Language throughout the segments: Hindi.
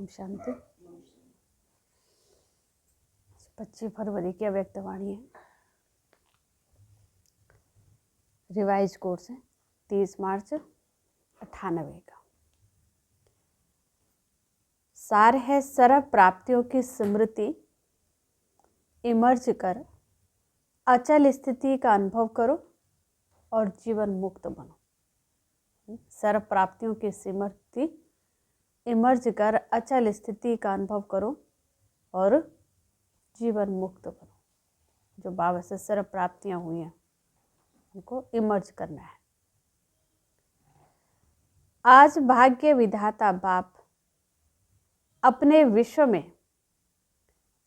ओम शांति। 25 फरवरी की अव्यक्तवाणी है। रिवाइज कोर्स है 30 मार्च 98 का। सार है सर्व प्राप्तियों की स्मृति, इमर्ज कर अचल स्थिति का अनुभव करो और जीवन मुक्त बनो। सर्व प्राप्तियों की स्मृति, इमर्ज कर अचल स्थिति का अनुभव करो और जीवन मुक्त बनो। जो बाबा से सर्व प्राप्तियां हुई हैं उनको इमर्ज करना है। आज भाग्य विधाता बाप अपने विश्व में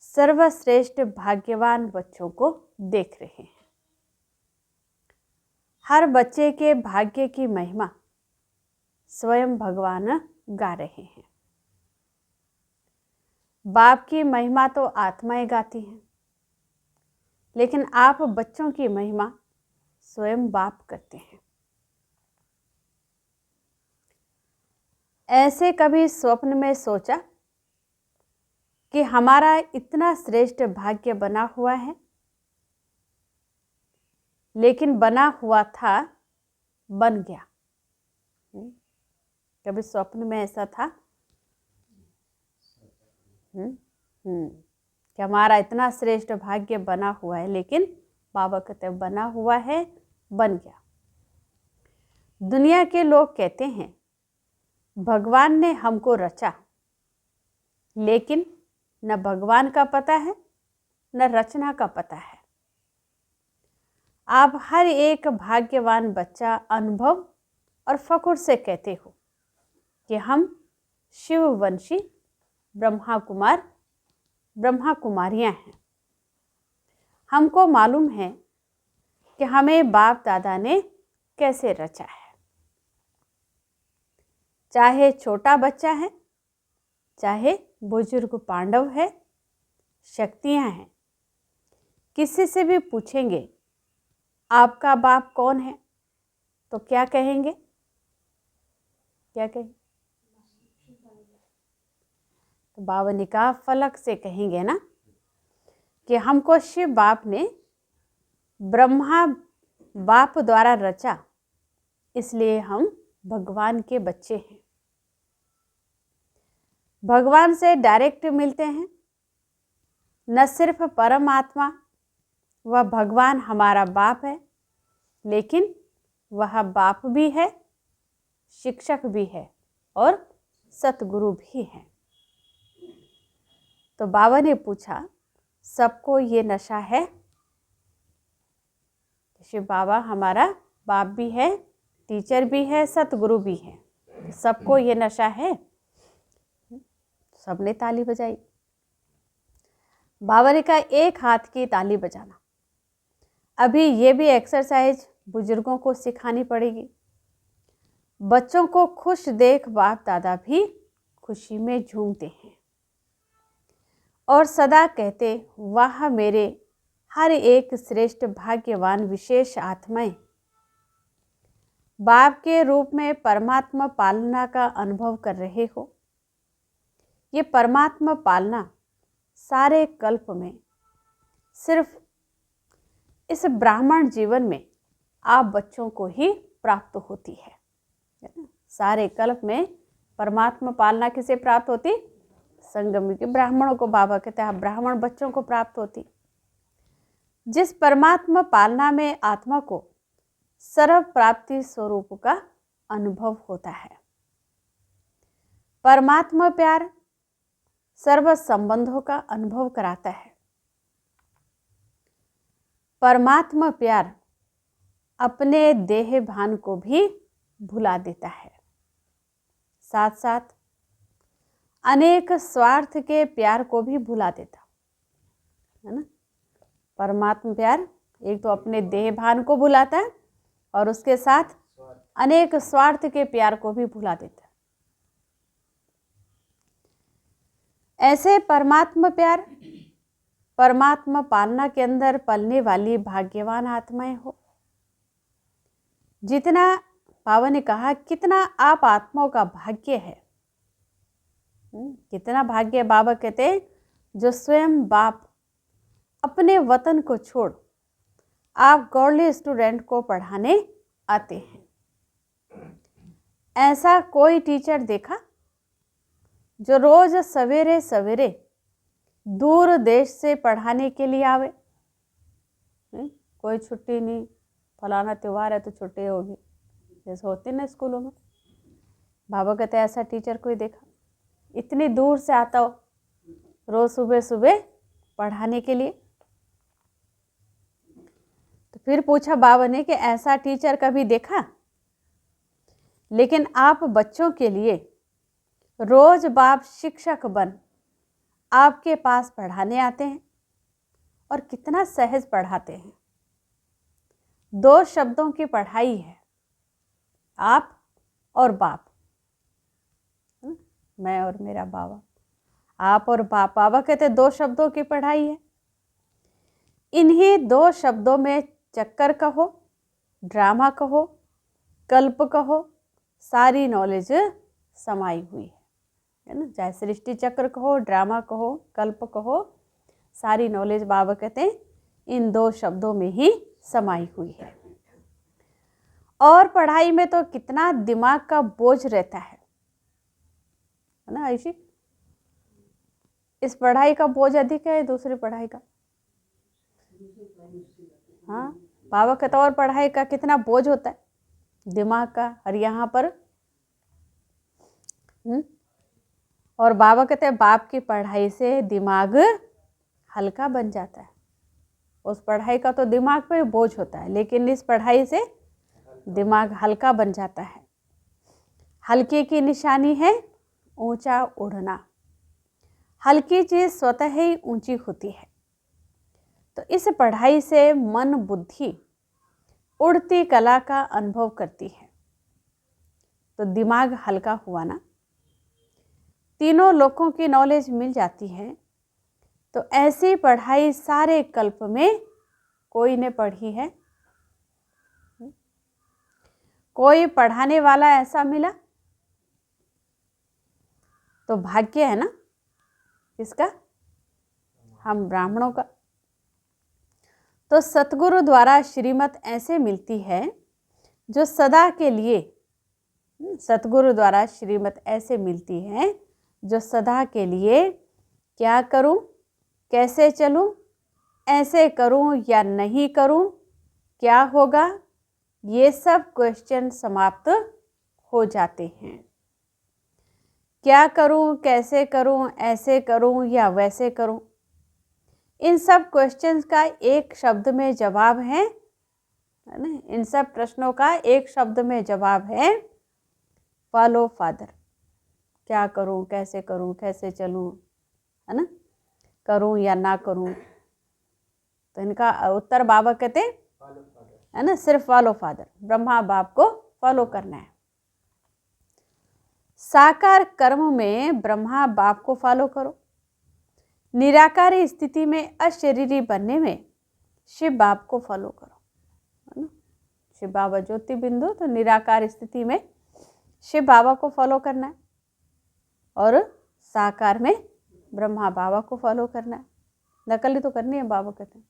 सर्वश्रेष्ठ भाग्यवान बच्चों को देख रहे हैं। हर बच्चे के भाग्य की महिमा स्वयं भगवान गा रहे हैं। बाप की महिमा तो आत्माएं गाती हैं, लेकिन आप बच्चों की महिमा स्वयं बाप करते हैं। ऐसे कभी स्वप्न में सोचा कि हमारा इतना श्रेष्ठ भाग्य बना हुआ है, लेकिन बना हुआ था बन गया। कभी स्वप्न में ऐसा था कि हमारा इतना श्रेष्ठ भाग्य बना हुआ है, लेकिन बाबा कहते हैं बना हुआ है बन गया। दुनिया के लोग कहते हैं भगवान ने हमको रचा, लेकिन न भगवान का पता है न रचना का पता है। आप हर एक भाग्यवान बच्चा अनुभव और फख्र से कहते हो कि हम शिववंशी ब्रह्मा कुमार ब्रह्मा कुमारियां हैं। हमको मालूम है कि हमें बाप दादा ने कैसे रचा है। चाहे छोटा बच्चा है, चाहे बुजुर्ग पांडव है, शक्तियां हैं, किसी से भी पूछेंगे आपका बाप कौन है तो क्या कहेंगे? क्या कहेंगे? तो बाबा ने कहा फलक से कहेंगे ना कि हमको शिव बाप ने ब्रह्मा बाप द्वारा रचा, इसलिए हम भगवान के बच्चे हैं। भगवान से डायरेक्ट मिलते हैं। न सिर्फ परमात्मा वह भगवान हमारा बाप है, लेकिन वह बाप भी है, शिक्षक भी है और सतगुरु भी है। तो बाबा ने पूछा सबको ये नशा है? शिव बाबा हमारा बाप भी है, टीचर भी है, सतगुरु भी है, सबको ये नशा है? सबने ताली बजाई। बाबा ने कहा एक हाथ की ताली बजाना। अभी ये भी एक्सरसाइज बुजुर्गों को सिखानी पड़ेगी। बच्चों को खुश देख बाप दादा भी खुशी में झूमते हैं और सदा कहते वाह मेरे हर एक श्रेष्ठ भाग्यवान विशेष आत्माएं बाप के रूप में परमात्मा पालना का अनुभव कर रहे हो। ये परमात्मा पालना सारे कल्प में सिर्फ इस ब्राह्मण जीवन में आप बच्चों को ही प्राप्त होती है। सारे कल्प में परमात्मा पालना किसे प्राप्त होती? संगम के ब्राह्मणों को बाबा कहते हैं ब्राह्मण बच्चों को प्राप्त होती। जिस परमात्मा पालना में आत्मा को सर्व प्राप्ति स्वरूप का अनुभव होता है। परमात्मा प्यार सर्व संबंधों का अनुभव कराता है। परमात्मा प्यार अपने देह भान को भी भुला देता है, साथ साथ अनेक स्वार्थ के प्यार को भी भुला देता है ना। परमात्मा प्यार एक तो अपने देह भान को भुलाता है और उसके साथ अनेक स्वार्थ के प्यार को भी भुला देता है। ऐसे परमात्मा प्यार परमात्मा पालना के अंदर पलने वाली भाग्यवान आत्माएं हो। जितना बाबा ने कहा कितना आप आत्माओं का भाग्य है। कितना भाग्य है। बाबा कहते हैं जो स्वयं बाप अपने वतन को छोड़ आप गॉडली स्टूडेंट को पढ़ाने आते हैं। ऐसा कोई टीचर देखा जो रोज सवेरे सवेरे दूर देश से पढ़ाने के लिए आवे? कोई छुट्टी नहीं, फलाना त्यौहार है तो छुट्टी होगी, जैसे होती ना स्कूलों में। बाबा कहते हैं ऐसा टीचर कोई देखा? इतनी दूर से आता हो रोज सुबह सुबह पढ़ाने के लिए। तो फिर पूछा बाबा ने कि ऐसा टीचर कभी देखा? लेकिन आप बच्चों के लिए रोज बाप शिक्षक बन आपके पास पढ़ाने आते हैं और कितना सहज पढ़ाते हैं। 2 शब्दों की पढ़ाई है, आप और बाप, मैं और मेरा बाबा, आप और बाप। बाबा कहते 2 शब्दों की पढ़ाई है। इन्हीं 2 शब्दों में चक्कर कहो, ड्रामा कहो, कल्प कहो, सारी नॉलेज समाई हुई है ना। चाहे सृष्टि चक्र कहो, ड्रामा कहो, कल्प कहो, सारी नॉलेज बाबा कहते हैं इन 2 शब्दों में ही समाई हुई है। और पढ़ाई में तो कितना दिमाग का बोझ रहता है ना ऐसी। इस पढ़ाई का बोझ अधिक है दूसरी पढ़ाई का? हाँ, बाबा कहते और पढ़ाई का कितना बोझ होता है दिमाग का। और यहाँ पर और बाबा कहते हैं बाप की पढ़ाई से दिमाग हल्का बन जाता है। उस पढ़ाई का तो दिमाग पे बोझ होता है, लेकिन इस पढ़ाई से दिमाग हल्का बन जाता है। हल्के की निशानी है ऊंचा उड़ना। हल्की चीज स्वतः ही ऊंची होती है। तो इस पढ़ाई से मन बुद्धि उड़ती कला का अनुभव करती है, तो दिमाग हल्का हुआ ना। तीनों लोगों की नॉलेज मिल जाती है। तो ऐसी पढ़ाई सारे कल्प में कोई ने पढ़ी है? कोई पढ़ाने वाला ऐसा मिला तो भाग्य है ना किसका? हम ब्राह्मणों का। तो सतगुरु द्वारा श्रीमत ऐसे मिलती है जो सदा के लिए, सतगुरु द्वारा श्रीमत ऐसे मिलती है जो सदा के लिए क्या करूं, कैसे चलूं, ऐसे करूं या नहीं करूं, क्या होगा, ये सब क्वेश्चन समाप्त हो जाते हैं। क्या करूं, कैसे करूं, ऐसे करूं या वैसे करूं, इन सब क्वेश्चंस का एक शब्द में जवाब है ना। इन सब प्रश्नों का एक शब्द में जवाब है फॉलो फादर। क्या करूं, कैसे करूं, कैसे चलूं, है ना, करूं या ना करूं। तो इनका उत्तर बाबा कहते है ना, सिर्फ फॉलो फादर, ब्रह्मा बाप को फॉलो करना है। साकार कर्म में ब्रह्मा बाप को फॉलो करो। निराकारी स्थिति में अशरीरी बनने में शिव बाप को फॉलो करो, है ना। शिव बाबा ज्योति बिंदु, तो निराकार स्थिति में शिव बाबा को फॉलो करना है और साकार में ब्रह्मा बाबा को फॉलो करना है। नकल ही तो करनी है, बाबा कहते हैं।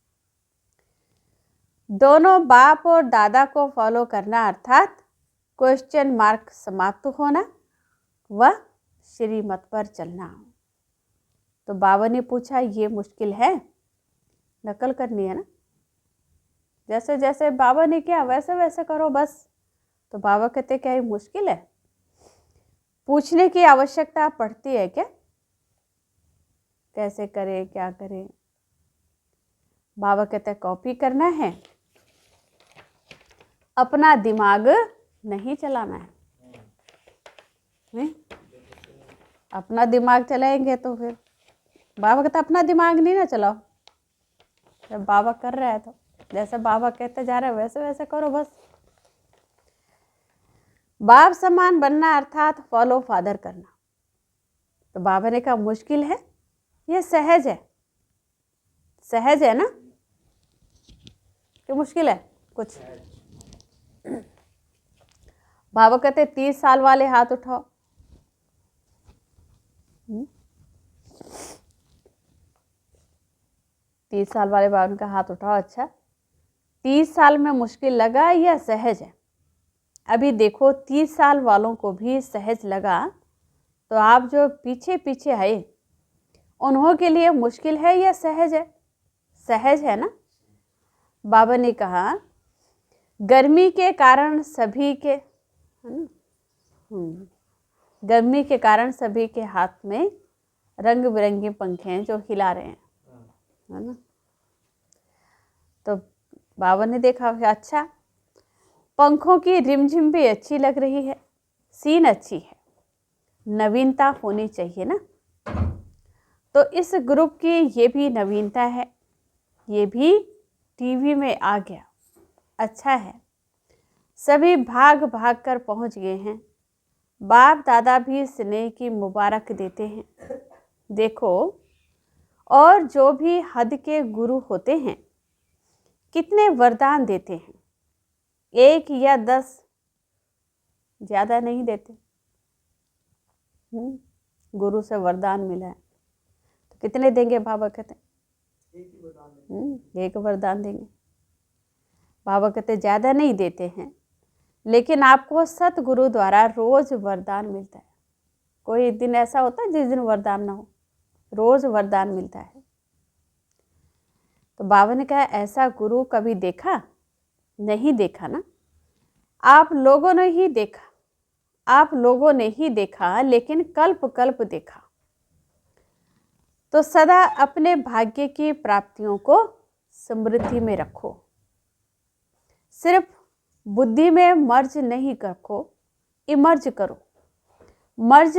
दोनों बाप और दादा को फॉलो करना अर्थात क्वेश्चन मार्क समाप्त होना व श्रीमत पर चलना। तो बाबा ने पूछा ये मुश्किल है? नकल करनी है ना, जैसे जैसे बाबा ने किया वैसे वैसे करो बस। तो बाबा कहते क्या ये मुश्किल है? पूछने की आवश्यकता पड़ती है क्या? कैसे करें, क्या करें? बाबा कहते कॉपी करना है, अपना दिमाग नहीं चलाना है। अपना दिमाग चलाएंगे तो फिर बाबा कहता अपना दिमाग नहीं ना चलाओ। जब बाबा कर रहा है तो जैसे बाबा कहते जा रहे हैं वैसे वैसे करो बस। बाप समान बनना अर्थात फॉलो फादर करना। तो बाबा ने कहा मुश्किल है? ये सहज है। सहज है ना कि मुश्किल है कुछ? बाबा कहते 30 साल वाले हाथ उठाओ। 30 साल वाले बाबन का हाथ उठाओ। अच्छा, 30 साल में मुश्किल लगा या सहज है? अभी देखो 30 साल वालों को भी सहज लगा, तो आप जो पीछे पीछे आए उन्हों के लिए मुश्किल है या सहज है? सहज है ना। बाबा ने कहा गर्मी के कारण सभी के, है ना, गर्मी के कारण सभी के हाथ में रंग बिरंगे पंखे हैं जो हिला रहे हैं, है ना। तो बाबा ने देखा कि अच्छा, पंखों की रिमझिम भी अच्छी लग रही है, सीन अच्छी है, नवीनता होनी चाहिए ना। तो इस ग्रुप की ये भी नवीनता है, ये भी टीवी में आ गया, अच्छा है। सभी भाग भाग कर पहुंच गए हैं। बाप दादा भी स्नेह की मुबारक देते हैं। देखो, और जो भी हद के गुरु होते हैं कितने वरदान देते हैं, 1 या 10, ज़्यादा नहीं देते। गुरु से वरदान मिला है तो कितने देंगे? बाबा कहते एक वरदान देंगे। बाबा कहते ज़्यादा नहीं देते हैं, लेकिन आपको सतगुरु द्वारा रोज वरदान मिलता है। कोई दिन ऐसा होता है जिस दिन वरदान ना हो, रोज वरदान मिलता है। तो बाबा ने कहा ऐसा गुरु कभी देखा? नहीं देखा ना। आप लोगों ने ही देखा, आप लोगों ने ही देखा, लेकिन कल्प कल्प देखा। तो सदा अपने भाग्य की प्राप्तियों को स्मृति में रखो। सिर्फ बुद्धि में मर्ज नहीं रखो, इमर्ज करो। मर्ज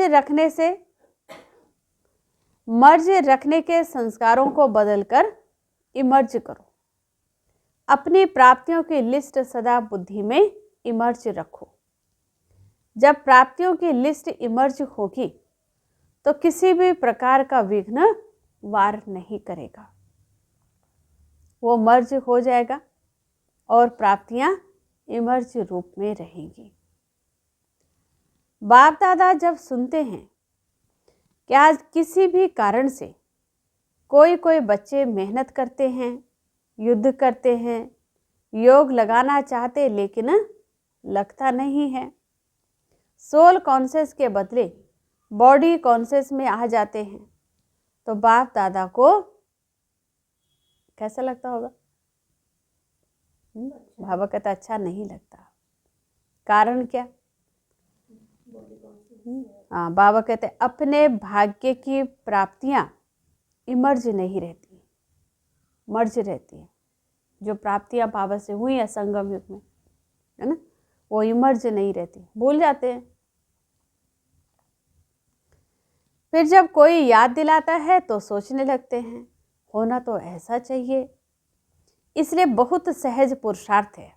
रखने के संस्कारों को बदलकर इमर्ज करो। अपनी प्राप्तियों की लिस्ट सदा बुद्धि में इमर्ज रखो। जब प्राप्तियों की लिस्ट इमर्ज होगी तो किसी भी प्रकार का विघ्न वार नहीं करेगा, वो मर्ज हो जाएगा और प्राप्तियां इमर्ज रूप में रहेंगी। बाप दादा जब सुनते हैं कि आज किसी भी कारण से कोई बच्चे मेहनत करते हैं, युद्ध करते हैं, योग लगाना चाहते लेकिन लगता नहीं है, सोल कॉन्शियस के बदले बॉडी कॉन्शियस में आ जाते हैं, तो बाप दादा को कैसा लगता होगा? बाबा कहता अच्छा नहीं लगता। कारण क्या? हाँ, बाबा कहते अपने भाग्य की प्राप्तियां इमर्ज नहीं रहती, मर्ज रहती है। जो प्राप्तियां बाबा से हुई है संगम युग में, है ना, वो इमर्ज नहीं रहती, भूल जाते हैं। फिर जब कोई याद दिलाता है तो सोचने लगते हैं होना तो ऐसा चाहिए। इसलिए बहुत सहज पुरुषार्थ है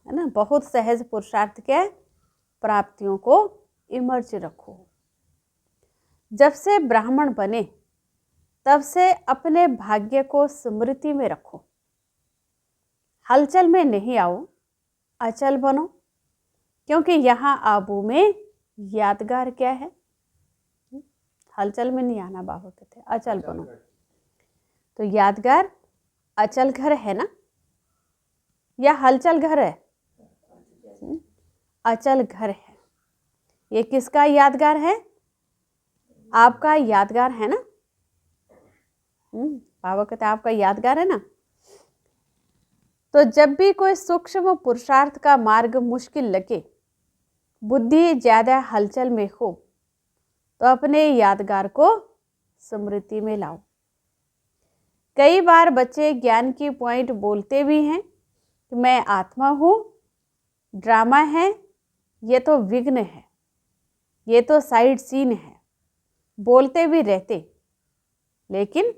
ना, बहुत सहज पुरुषार्थ क्या है? प्राप्तियों को इमर्ज रखो। जब से ब्राह्मण बने तब से अपने भाग्य को स्मृति में रखो। हलचल में नहीं आओ, अचल बनो, क्योंकि यहाँ आबू में यादगार क्या है? हलचल में नहीं आना, बाबा कहते अचल बनो। तो यादगार अचल घर है ना, या हलचल घर है? अचल घर है। ये किसका यादगार है? आपका यादगार है ना। बाबा कहते आपका यादगार है ना। तो जब भी कोई सूक्ष्म पुरुषार्थ का मार्ग मुश्किल लगे, बुद्धि ज्यादा हलचल में हो, तो अपने यादगार को स्मृति में लाओ। कई बार बच्चे ज्ञान की पॉइंट बोलते भी हैं कि मैं आत्मा हूँ, ड्रामा है, ये तो विघ्न है, ये तो साइड सीन है, बोलते भी रहते लेकिन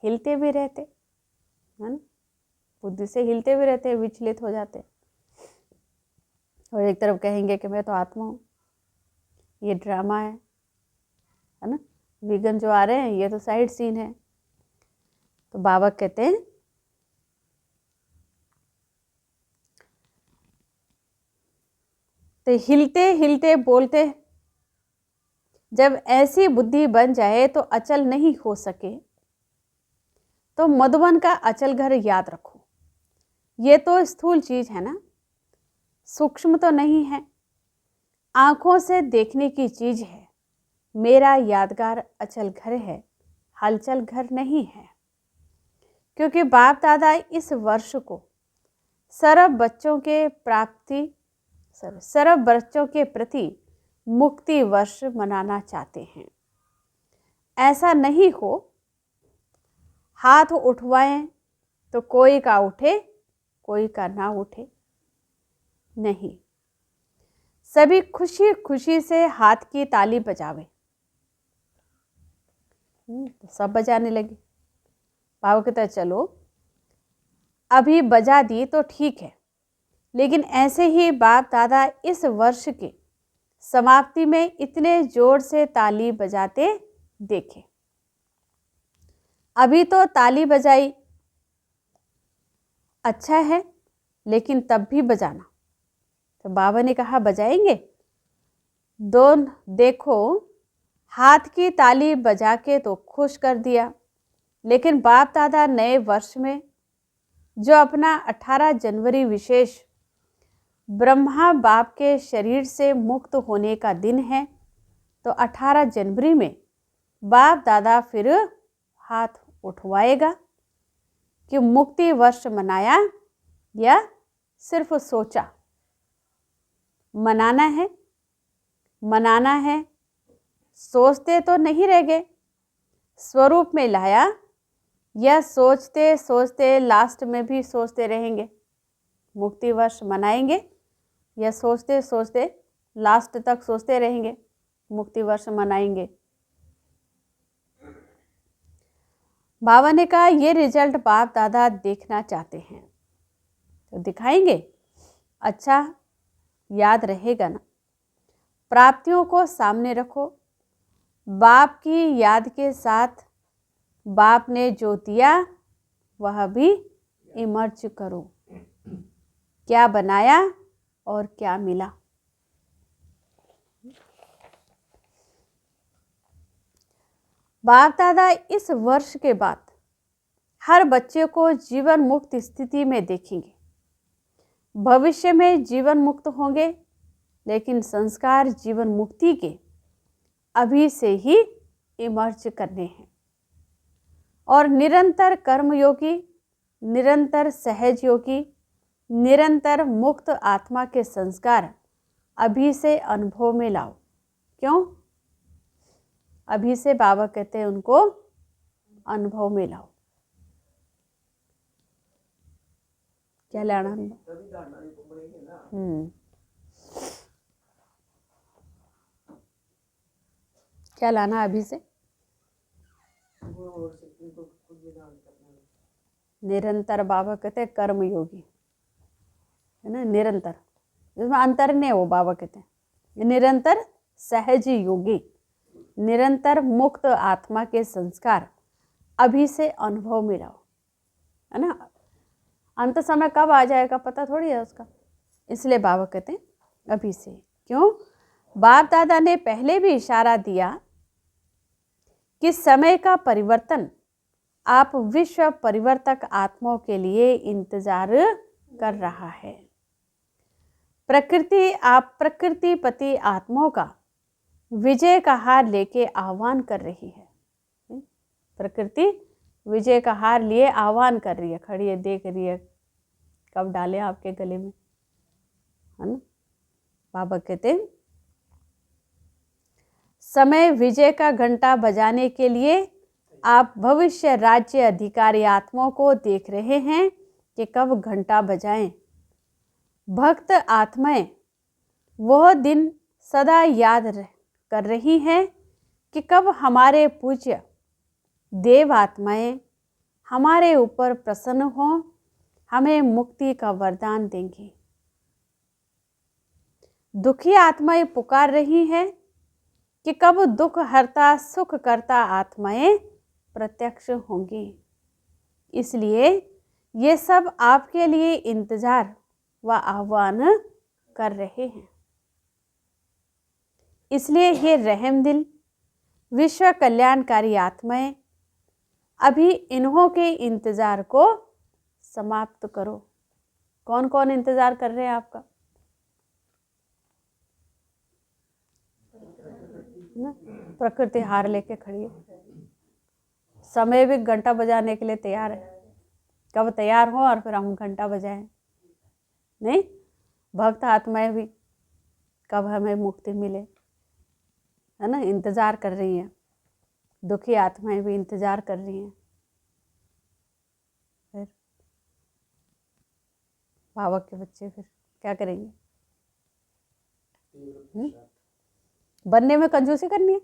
हिलते भी रहते, है ना, बुद्धि से हिलते भी रहते, विचलित हो जाते। और एक तरफ कहेंगे कि मैं तो आत्मा हूँ, ये ड्रामा है ना, विघ्न जो आ रहे हैं ये तो साइड सीन है। तो बाबा कहते हैं तो हिलते हिलते बोलते जब ऐसी बुद्धि बन जाए तो अचल नहीं हो सके, तो मधुबन का अचल घर याद रखो। ये तो स्थूल चीज है ना, सूक्ष्म तो नहीं है, आंखों से देखने की चीज है। मेरा यादगार अचल घर है, हलचल घर नहीं है। क्योंकि बाप दादा इस वर्ष को सर्व बच्चों के प्रति मुक्ति वर्ष मनाना चाहते हैं। ऐसा नहीं हो हाथ उठवाएं तो कोई का उठे कोई का ना उठे, नहीं, सभी खुशी खुशी से हाथ की ताली बजावे। तो सब बजाने लगे। बाबा कहता है चलो अभी बजा दी तो ठीक है, लेकिन ऐसे ही बाप दादा इस वर्ष के समाप्ति में इतने जोर से ताली बजाते देखे। अभी तो ताली बजाई अच्छा है, लेकिन तब भी बजाना। तो बाबा ने कहा बजाएंगे। देखो हाथ की ताली बजा के तो खुश कर दिया, लेकिन बाप दादा नए वर्ष में जो अपना 18 जनवरी विशेष ब्रह्मा बाप के शरीर से मुक्त होने का दिन है, तो 18 जनवरी में बाप दादा फिर हाथ उठवाएगा कि मुक्ति वर्ष मनाया या सिर्फ सोचा। मनाना है, सोचते तो नहीं रह गए, स्वरूप में लाया, या सोचते सोचते लास्ट में भी सोचते रहेंगे। मुक्ति वर्ष मनाएंगे या सोचते सोचते लास्ट तक सोचते रहेंगे मुक्ति वर्ष मनाएंगे। बाबा ने कहा ये रिजल्ट बाप दादा देखना चाहते हैं, तो दिखाएंगे। अच्छा याद रहेगा ना, प्राप्तियों को सामने रखो, बाप की याद के साथ बाप ने जो दिया वह भी इमर्ज करो। क्या बनाया और क्या मिला। बाप दादा इस वर्ष के बाद हर बच्चे को जीवन मुक्त स्थिति में देखेंगे। भविष्य में जीवन मुक्त होंगे, लेकिन संस्कार जीवन मुक्ति के अभी से ही इमर्ज करने हैं। और निरंतर कर्मयोगी, निरंतर सहज योगी, निरंतर मुक्त आत्मा के संस्कार अभी से अनुभव में लाओ। क्यों? अभी से बाबा कहते हैं उनको अनुभव में लाओ। क्या लाना? क्या लाना अभी से? निरंतर बाबा कहते हैं कर्म योगी है ना, निरंतर, जिसमें अंतर नहीं है वो बाबा कहते हैं। निरंतर सहज योगी, निरंतर मुक्त आत्मा के संस्कार अभी से अनुभव में लाओ, है ना। अंत समय कब आ जाएगा पता थोड़ी है उसका, इसलिए बाबा कहते हैं अभी से। क्यों? बाप दादा ने पहले भी इशारा दिया कि समय का परिवर्तन आप विश्व परिवर्तक आत्माओं के लिए इंतजार कर रहा है। प्रकृतिपति आत्माओं का विजय का हार लेके आह्वान कर रही है। प्रकृति विजय का हार लिए आह्वान कर रही है, खड़ी है, देख रही है कब डाले आपके गले में, है ना। बाबा कहते हैं समय विजय का घंटा बजाने के लिए आप भविष्य राज्य अधिकारी आत्माओं को देख रहे हैं कि कब घंटा बजाएं। भक्त आत्माएं वह दिन सदा याद कर रही हैं कि कब हमारे पूज्य देव आत्माएं हमारे ऊपर प्रसन्न हों, हमें मुक्ति का वरदान देंगी। दुखी आत्माएं पुकार रही हैं कि कब दुख हरता सुख करता आत्माएं प्रत्यक्ष होंगी। इसलिए ये सब आपके लिए इंतजार व आह्वान कर रहे हैं। इसलिए हे रहम दिल विश्व कल्याणकारी आत्माएं, अभी इन्हों के इंतजार को समाप्त करो। कौन कौन इंतजार कर रहे हैं आपका? ना, प्रकृति हार लेके खड़ी है, समय भी घंटा बजाने के लिए तैयार है। कब तैयार हो और फिर हम घंटा बजाएं? नहीं, भक्त आत्माएं भी कब हमें मुक्ति मिले, है ना, इंतजार कर रही हैं। दुखी आत्माएं भी इंतजार कर रही हैं। फिर बाबा के बच्चे फिर क्या करेंगे? बनने में कंजूसी करनी है,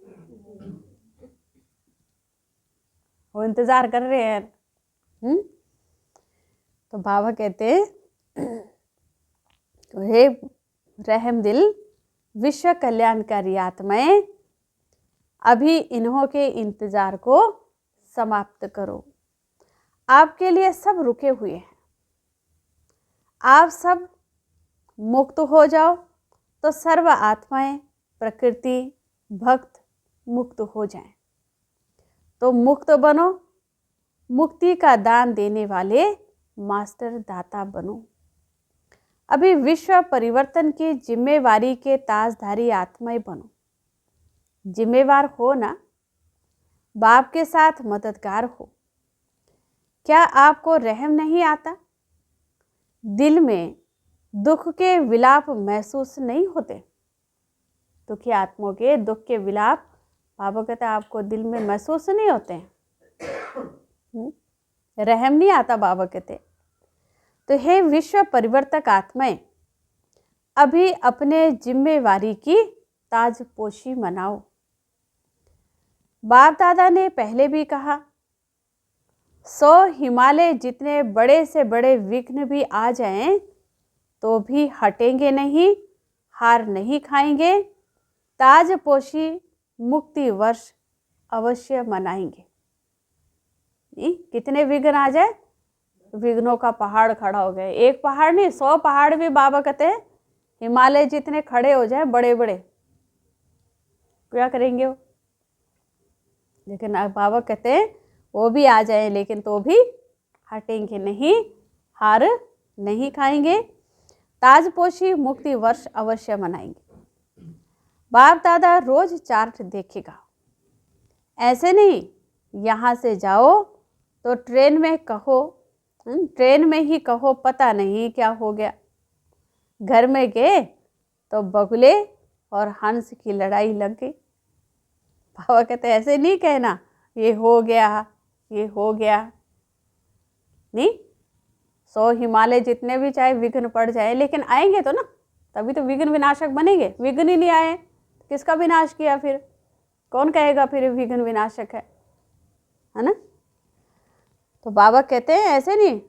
वो इंतजार कर रहे हैं। तो बाबा कहते तो हे रहम दिल विश्व कल्याणकारी आत्माएं, अभी इन्हों के इंतजार को समाप्त करो। आपके लिए सब रुके हुए हैं, आप सब मुक्त हो जाओ तो सर्व आत्माएं, प्रकृति, भक्त मुक्त हो जाएं। तो मुक्त बनो, मुक्ति का दान देने वाले मास्टर दाता बनो। अभी विश्व परिवर्तन की जिम्मेवारी के ताजधारी आत्माएं बनो। जिम्मेवार हो ना, बाप के साथ मददगार हो। क्या आपको रहम नहीं आता? दिल में दुख के विलाप महसूस नहीं होते? दुखी आत्माओं के दुख के विलाप बाबा कहते हैं आपको दिल में महसूस नहीं होते हैं? रहम नहीं आता बाबा कहते। तो हे विश्व परिवर्तक आत्माएं, अभी अपने जिम्मेवारी की ताजपोशी मनाओ। बाप दादा ने पहले भी कहा, 100 हिमालय जितने बड़े से बड़े विघ्न भी आ जाएं तो भी हटेंगे नहीं, हार नहीं खाएंगे, ताजपोशी मुक्ति वर्ष अवश्य मनाएंगे। कितने विघ्न आ जाए, विघ्नों का पहाड़ खड़ा हो गए। एक पहाड़ नहीं, 100 पहाड़ भी बाबा कहते हैं हिमालय जितने खड़े हो जाए, बड़े बड़े, क्या करेंगे वो? लेकिन बाबा कहते हैं वो भी आ जाए लेकिन तो भी हटेंगे नहीं, हार नहीं खाएंगे, ताजपोशी मुक्ति वर्ष अवश्य मनाएंगे। बाप दादा रोज चार्ट देखेगा, ऐसे नहीं यहाँ से जाओ तो ट्रेन में कहो, ट्रेन में ही कहो पता नहीं क्या हो गया। घर में गए तो बगुले और हंस की लड़ाई लग गई। बाबा कहते ऐसे नहीं कहना ये हो गया, ये हो गया। नहीं, 100 हिमालय जितने भी चाहे विघ्न पड़ जाए लेकिन आएंगे तो ना, तभी तो विघ्न विनाशक बनेंगे। विघ्न ही नहीं आए, किसका विनाश किया फिर? कौन कहेगा फिर विघ्न विनाशक है ना? तो बाबा कहते हैं ऐसे नहीं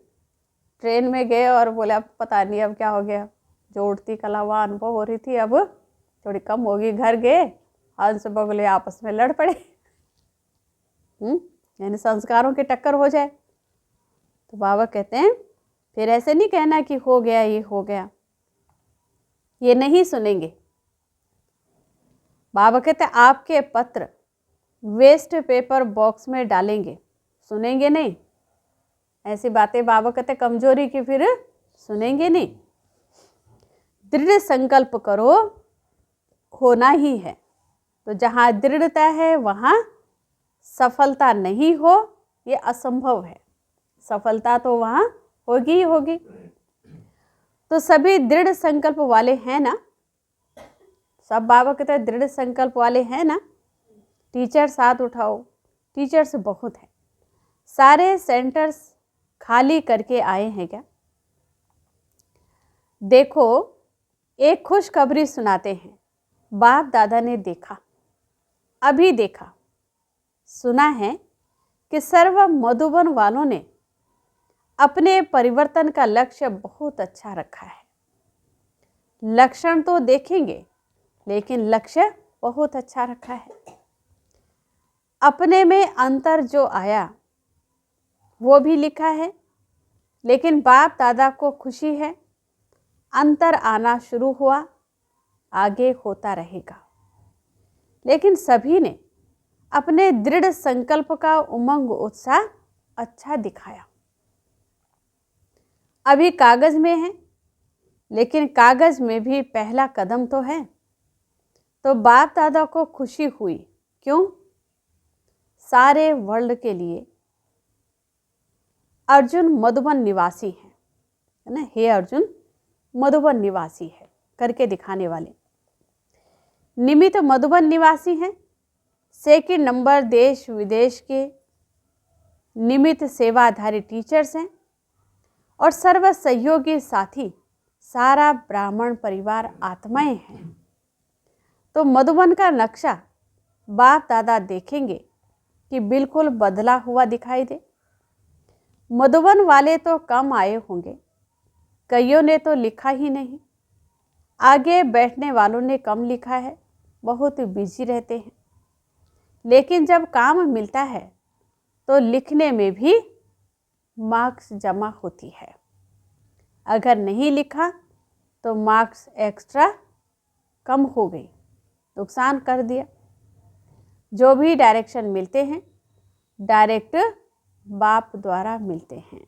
ट्रेन में गए और बोले अब पता नहीं अब क्या हो गया, जो उड़ती कला वहाँ अनुभव हो रही थी अब थोड़ी कम होगी। घर गए, हंस बगुले आपस में लड़ पड़े, यानी संस्कारों की टक्कर हो जाए। तो बाबा कहते हैं फिर ऐसे नहीं कहना कि हो गया ये हो गया, ये नहीं सुनेंगे। बाबा कहते हैं आपके पत्र वेस्ट पेपर बॉक्स में डालेंगे, सुनेंगे नहीं। ऐसी बातें बाबा कहते कमजोरी की फिर सुनेंगे नहीं। दृढ़ संकल्प करो, होना ही है। तो जहाँ दृढ़ता है वहाँ सफलता नहीं हो, ये असंभव है। सफलता तो वहाँ होगी ही होगी। तो सभी दृढ़ संकल्प वाले हैं ना? सब बाबा कहते हैं दृढ़ संकल्प वाले हैं ना? टीचर साथ उठाओ, टीचर्स बहुत हैं। सारे सेंटर्स खाली करके आए हैं क्या? देखो एक खुशखबरी सुनाते हैं। बाप दादा ने देखा, अभी देखा, सुना है कि सर्व मधुबन वालों ने अपने परिवर्तन का लक्ष्य बहुत अच्छा रखा है। लक्षण तो देखेंगे लेकिन लक्ष्य बहुत अच्छा रखा है। अपने में अंतर जो आया वो भी लिखा है, लेकिन बाप दादा को खुशी है अंतर आना शुरू हुआ, आगे होता रहेगा। लेकिन सभी ने अपने दृढ़ संकल्प का उमंग उत्साह अच्छा दिखाया। अभी कागज में है, लेकिन कागज में भी पहला कदम तो है। तो बाप दादा को खुशी हुई। क्यों? सारे वर्ल्ड के लिए अर्जुन मधुबन निवासी है ना। हे अर्जुन मधुबन निवासी है करके दिखाने वाले। निमित मधुबन निवासी हैं। सेकंड नंबर देश विदेश के निमित सेवाधारी टीचर्स हैं। और सर्व सहयोगी साथी सारा ब्राह्मण परिवार आत्माएं हैं। तो मधुबन का नक्शा बाप दादा देखेंगे कि बिल्कुल बदला हुआ दिखाई दे। मधुबन वाले तो कम आए होंगे, कईयों ने तो लिखा ही नहीं। आगे बैठने वालों ने कम लिखा है, बहुत बिजी रहते हैं। लेकिन जब काम मिलता है तो लिखने में भी मार्क्स जमा होती है। अगर नहीं लिखा तो मार्क्स एक्स्ट्रा कम हो गई, नुकसान कर दिया। जो भी डायरेक्शन मिलते हैं डायरेक्ट बाप द्वारा मिलते हैं।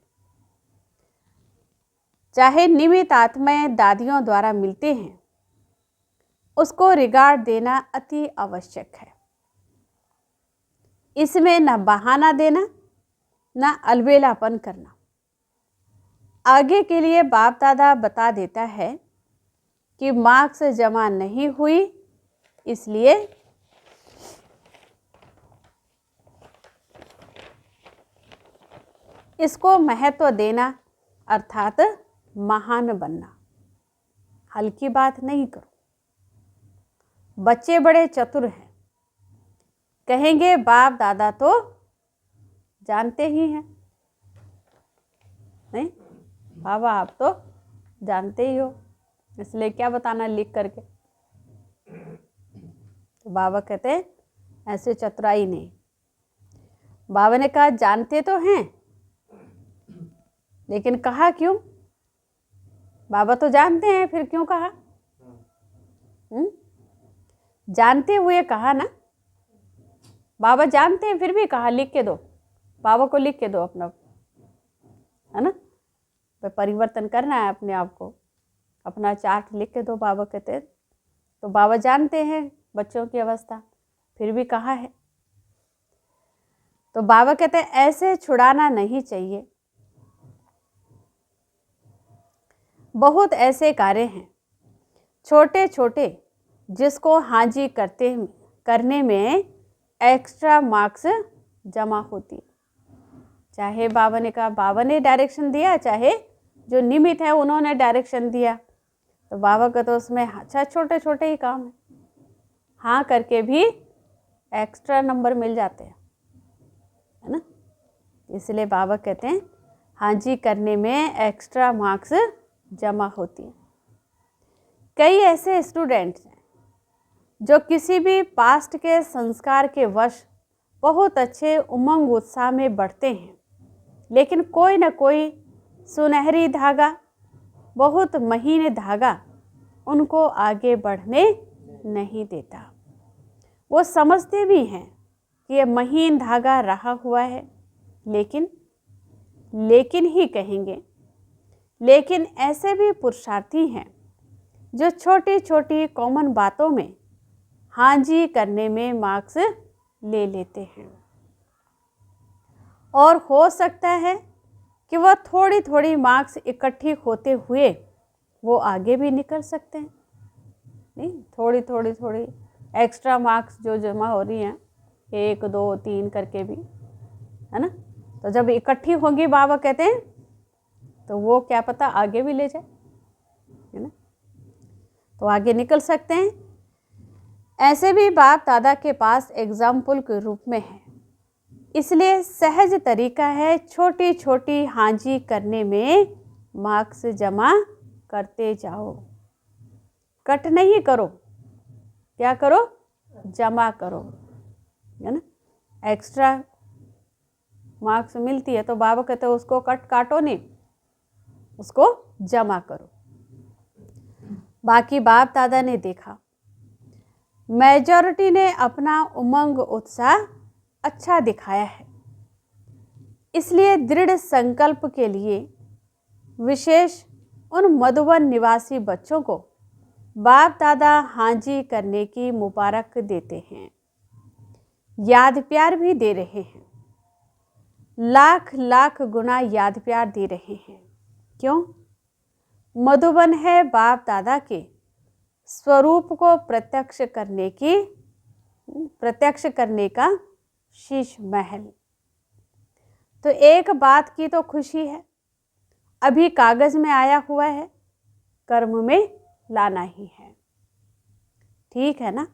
चाहे निमित आत्माएं दादियों द्वारा मिलते हैं, उसको रिगार्ड देना अति आवश्यक है। इसमें न बहाना देना, न अलबेलापन करना। आगे के लिए बाप दादा बता देता है कि मार्क्स जमा नहीं हुई, इसलिए इसको महत्व देना, अर्थात महान बनना। हल्की बात नहीं करो। बच्चे बड़े चतुर हैं, कहेंगे बाप दादा तो जानते ही हैं। नहीं बाबा, आप तो जानते ही हो, इसलिए क्या बताना लिख करके। तो बाबा कहते हैं ऐसे चतुराई नहीं। बाबा ने कहा जानते तो हैं, लेकिन कहा क्यों? बाबा तो जानते हैं, फिर क्यों कहा? जानते हुए कहा ना। बाबा जानते हैं फिर भी कहा लिख के दो। बाबा को लिख के दो अपना, है ना। तो परिवर्तन करना है अपने आप को, अपना चार्ट लिख के दो। बाबा कहते हैं तो बाबा जानते हैं बच्चों की अवस्था, फिर भी कहा है। तो बाबा कहते हैं ऐसे छुड़ाना नहीं चाहिए। बहुत ऐसे कार्य हैं छोटे छोटे जिसको हाजी करने में एक्स्ट्रा मार्क्स जमा होती है। चाहे बाबा ने कहा, बाबा ने डायरेक्शन दिया, चाहे जो निमित है उन्होंने डायरेक्शन दिया, तो बाबा का तो उसमें अच्छा छोटे छोटे ही काम है। हाँ करके भी एक्स्ट्रा नंबर मिल जाते हैं, है ना। इसलिए बाबा कहते हैं हाजी करने में एक्स्ट्रा मार्क्स जमा होती है। कई ऐसे स्टूडेंट्स हैं जो किसी भी पास्ट के संस्कार के वश बहुत अच्छे उमंग उत्साह में बढ़ते हैं, लेकिन कोई ना कोई सुनहरी धागा, बहुत महीन धागा उनको आगे बढ़ने नहीं देता। वो समझते भी हैं कि ये महीन धागा रहा हुआ है, लेकिन ही कहेंगे। लेकिन ऐसे भी पुरुषार्थी हैं जो छोटी छोटी कॉमन बातों में हाँ जी करने में मार्क्स ले लेते हैं, और हो सकता है कि वह थोड़ी थोड़ी मार्क्स इकट्ठी होते हुए वो आगे भी निकल सकते हैं। नहीं, थोड़ी थोड़ी थोड़ी एक्स्ट्रा मार्क्स जो जमा हो रही हैं 1 2 3 करके भी, है ना। तो जब इकट्ठी होंगी बाबा कहते हैं तो वो क्या पता आगे भी ले जाए, है ना। तो आगे निकल सकते हैं। ऐसे भी बाप दादा के पास एग्जाम्पल के रूप में है, इसलिए सहज तरीका है छोटी छोटी हाजी करने में मार्क्स जमा करते जाओ। कट नहीं करो, क्या करो? जमा करो, है ना। एक्स्ट्रा मार्क्स मिलती है तो बाबा कहते हैं उसको काटो नहीं, उसको जमा करो। बाकी बाप दादा ने देखा मेजॉरिटी ने अपना उमंग उत्साह अच्छा दिखाया है। इसलिए दृढ़ संकल्प के लिए विशेष उन मधुबन निवासी बच्चों को बाप दादा हाजी करने की मुबारक देते हैं, याद प्यार भी दे रहे हैं, लाख लाख गुना याद प्यार दे रहे हैं। क्यों? मधुबन है बाप दादा के स्वरूप को प्रत्यक्ष करने का शीश महल। तो एक बात की तो खुशी है, अभी कागज में आया हुआ है, कर्म में लाना ही है। ठीक है ना?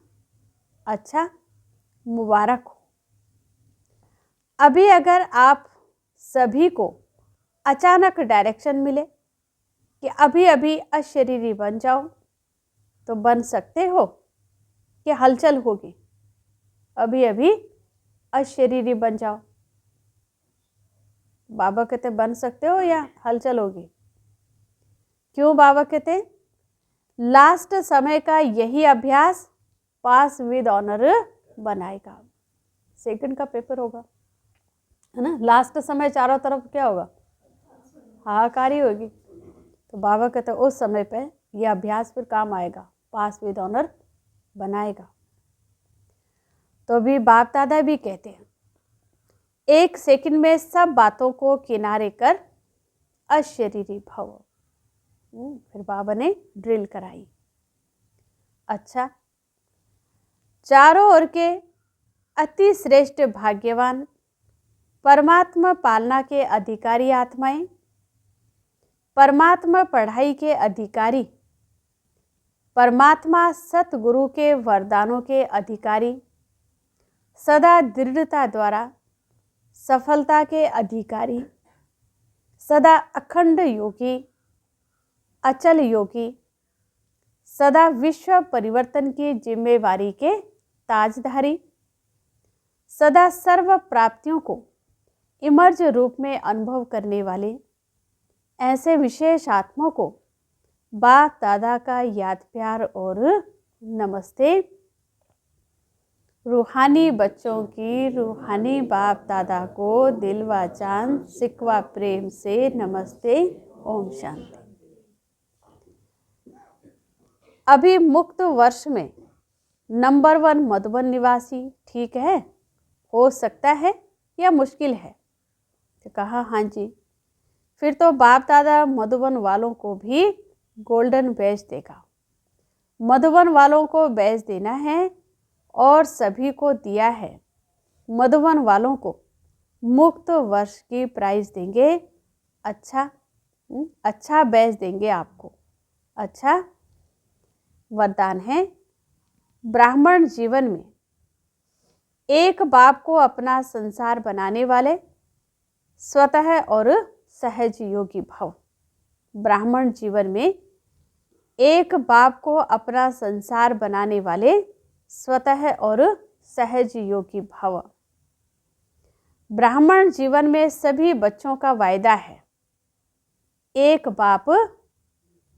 अच्छा, मुबारक हो। अभी अगर आप सभी को अचानक डायरेक्शन मिले कि अभी अभी अशरीरी बन जाओ, तो बन सकते हो कि हलचल होगी? अभी अभी अशरीरी बन जाओ। बाबा कहते बन सकते हो या हलचल होगी? क्यों बाबा कहते? लास्ट समय का यही अभ्यास पास विद ऑनर बनाएगा। सेकंड का पेपर होगा, है ना? लास्ट समय चारों तरफ क्या होगा? हाहाकार ही होगी। तो बाबा कहते उस समय पे यह अभ्यास फिर काम आएगा, पास विद ऑनर बनाएगा। तो अभी बाप दादा भी कहते हैं, एक सेकंड में सब बातों को किनारे कर अशरीरी भव। फिर बाबा ने ड्रिल कराई। अच्छा, चारों ओर के अति श्रेष्ठ भाग्यवान परमात्मा पालना के अधिकारी आत्माएं, परमात्मा पढ़ाई के अधिकारी, परमात्मा सतगुरु के वरदानों के अधिकारी, सदा दृढ़ता द्वारा सफलता के अधिकारी, सदा अखंड योगी, अचल योगी, सदा विश्व परिवर्तन की जिम्मेवारी के ताजधारी, सदा सर्व प्राप्तियों को इमर्ज रूप में अनुभव करने वाले ऐसे विशेष आत्माओं को बाप दादा का याद प्यार और नमस्ते। रूहानी बच्चों की रूहानी बाप दादा को दिल व जान सिकवा प्रेम से नमस्ते। ओम शांति। अभी मुक्त वर्ष में नंबर 1 मधुबन निवासी ठीक है? हो सकता है या मुश्किल है? तो कहा हाँ जी। फिर तो बाप दादा मधुबन वालों को भी गोल्डन बैज देगा। मधुबन वालों को बैज देना है और सभी को दिया है। मधुबन वालों को मुक्त वर्ष की प्राइज देंगे। अच्छा बैज देंगे आपको। अच्छा वरदान है। ब्राह्मण जीवन में एक बाप को अपना संसार बनाने वाले स्वतः और सहज योगी भव। ब्राह्मण जीवन में एक बाप को अपना संसार बनाने वाले स्वतः और सहज योगी भव। ब्राह्मण जीवन में सभी बच्चों का वायदा है, एक बाप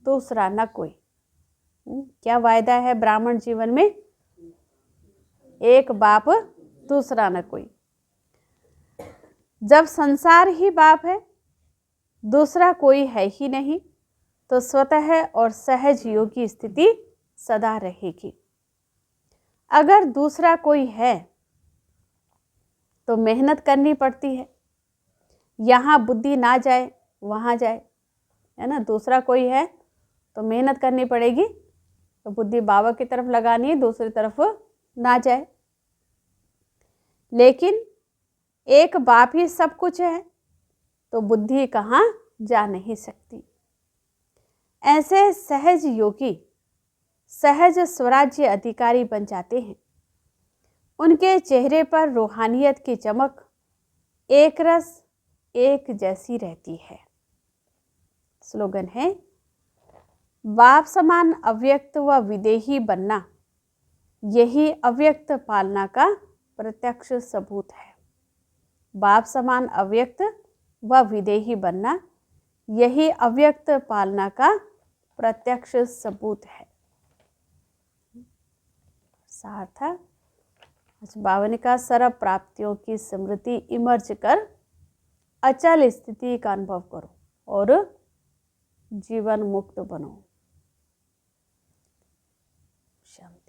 दूसरा न कोई। क्या वायदा है ब्राह्मण जीवन में? एक बाप दूसरा न कोई। जब संसार ही बाप है, दूसरा कोई है ही नहीं, तो स्वतः और सहज योगी स्थिति सदा रहेगी। अगर दूसरा कोई है तो मेहनत करनी पड़ती है, यहाँ बुद्धि ना जाए वहाँ जाए, है ना? दूसरा कोई है तो मेहनत करनी पड़ेगी, तो बुद्धि बाबा की तरफ लगानी है, दूसरी तरफ ना जाए। लेकिन एक बाप ही सब कुछ है, तो बुद्धि कहाँ जा नहीं सकती। ऐसे सहज योगी सहज स्वराज्य अधिकारी बन जाते हैं। उनके चेहरे पर रूहानियत की चमक एक रस एक जैसी रहती है। स्लोगन है, बाप समान अव्यक्त व विदेही बनना यही अव्यक्त पालना का प्रत्यक्ष सबूत है। बाप समान अव्यक्त व विदेही बनना यही अव्यक्त पालना का प्रत्यक्ष सबूत है। सार था। अच्छा, 52 का सर्व प्राप्तियों की स्मृति इमर्ज कर अचल स्थिति का अनुभव करो और जीवन मुक्त बनो। शांति।